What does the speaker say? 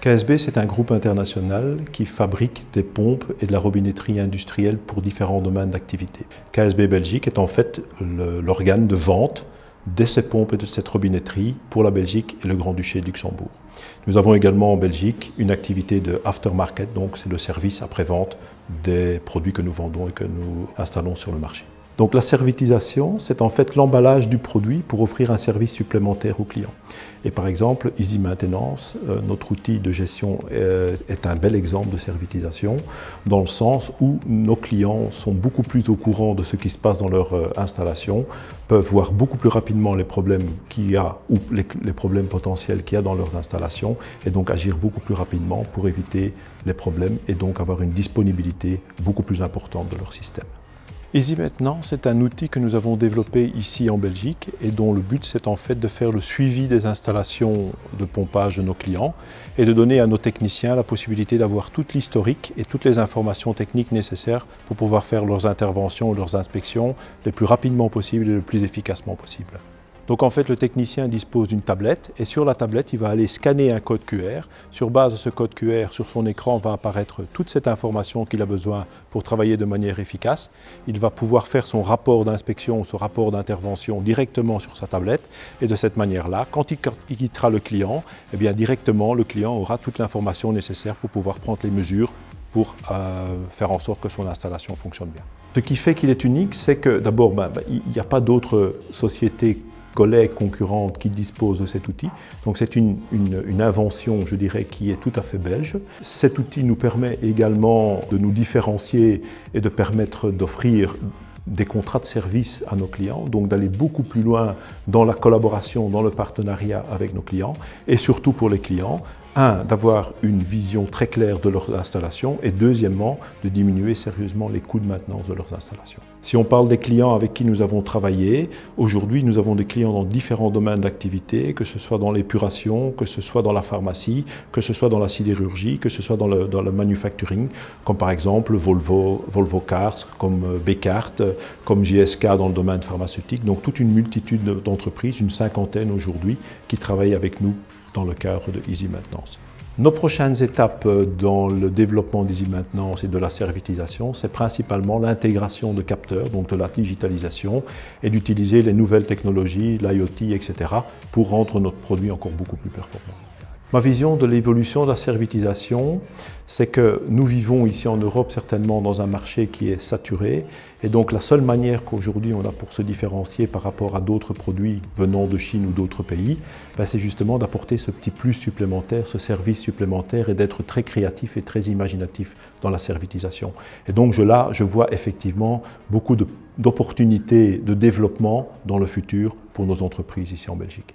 KSB, c'est un groupe international qui fabrique des pompes et de la robinetterie industrielle pour différents domaines d'activité. KSB Belgique est en fait l'organe de vente de ces pompes et de cette robinetterie pour la Belgique et le Grand-Duché de Luxembourg. Nous avons également en Belgique une activité de aftermarket, donc c'est le service après-vente des produits que nous vendons et que nous installons sur le marché. Donc la servitisation, c'est en fait l'emballage du produit pour offrir un service supplémentaire au client. Et par exemple, Easy Maintenance, notre outil de gestion est un bel exemple de servitisation, dans le sens où nos clients sont beaucoup plus au courant de ce qui se passe dans leur installation, peuvent voir beaucoup plus rapidement les problèmes qu'il y a ou les problèmes potentiels qu'il y a dans leurs installations et donc agir beaucoup plus rapidement pour éviter les problèmes et donc avoir une disponibilité beaucoup plus importante de leur système. Easy Maintenance, c'est un outil que nous avons développé ici en Belgique et dont le but c'est en fait de faire le suivi des installations de pompage de nos clients et de donner à nos techniciens la possibilité d'avoir toute l'historique et toutes les informations techniques nécessaires pour pouvoir faire leurs interventions ou leurs inspections le plus rapidement possible et le plus efficacement possible. Donc en fait, le technicien dispose d'une tablette et sur la tablette, il va aller scanner un code QR. Sur base de ce code QR, sur son écran va apparaître toute cette information qu'il a besoin pour travailler de manière efficace. Il va pouvoir faire son rapport d'inspection, son rapport d'intervention directement sur sa tablette et de cette manière-là, quand il quittera le client, eh bien directement le client aura toute l'information nécessaire pour pouvoir prendre les mesures pour faire en sorte que son installation fonctionne bien. Ce qui fait qu'il est unique, c'est que d'abord, il n'y a pas d'autres sociétés collègues concurrentes qui disposent de cet outil. Donc c'est une invention, je dirais, qui est tout à fait belge. Cet outil nous permet également de nous différencier et de permettre d'offrir des contrats de service à nos clients, donc d'aller beaucoup plus loin dans la collaboration, dans le partenariat avec nos clients et surtout pour les clients, d'avoir une vision très claire de leurs installations et deuxièmement, de diminuer sérieusement les coûts de maintenance de leurs installations. Si on parle des clients avec qui nous avons travaillé, aujourd'hui nous avons des clients dans différents domaines d'activité, que ce soit dans l'épuration, que ce soit dans la pharmacie, que ce soit dans la sidérurgie, que ce soit dans le manufacturing, comme par exemple Volvo Cars, comme Bekaert, comme GSK dans le domaine pharmaceutique. Donc toute une multitude d'entreprises, une cinquantaine aujourd'hui, qui travaillent avec nous dans le cadre de Easy Maintenance. Nos prochaines étapes dans le développement d'Easy Maintenance et de la servitisation, c'est principalement l'intégration de capteurs, donc de la digitalisation, et d'utiliser les nouvelles technologies, l'IoT, etc., pour rendre notre produit encore beaucoup plus performant. Ma vision de l'évolution de la servitisation, c'est que nous vivons ici en Europe certainement dans un marché qui est saturé et donc la seule manière qu'aujourd'hui on a pour se différencier par rapport à d'autres produits venant de Chine ou d'autres pays, c'est justement d'apporter ce petit plus supplémentaire, ce service supplémentaire et d'être très créatif et très imaginatif dans la servitisation. Et donc je vois effectivement beaucoup d'opportunités de développement dans le futur pour nos entreprises ici en Belgique.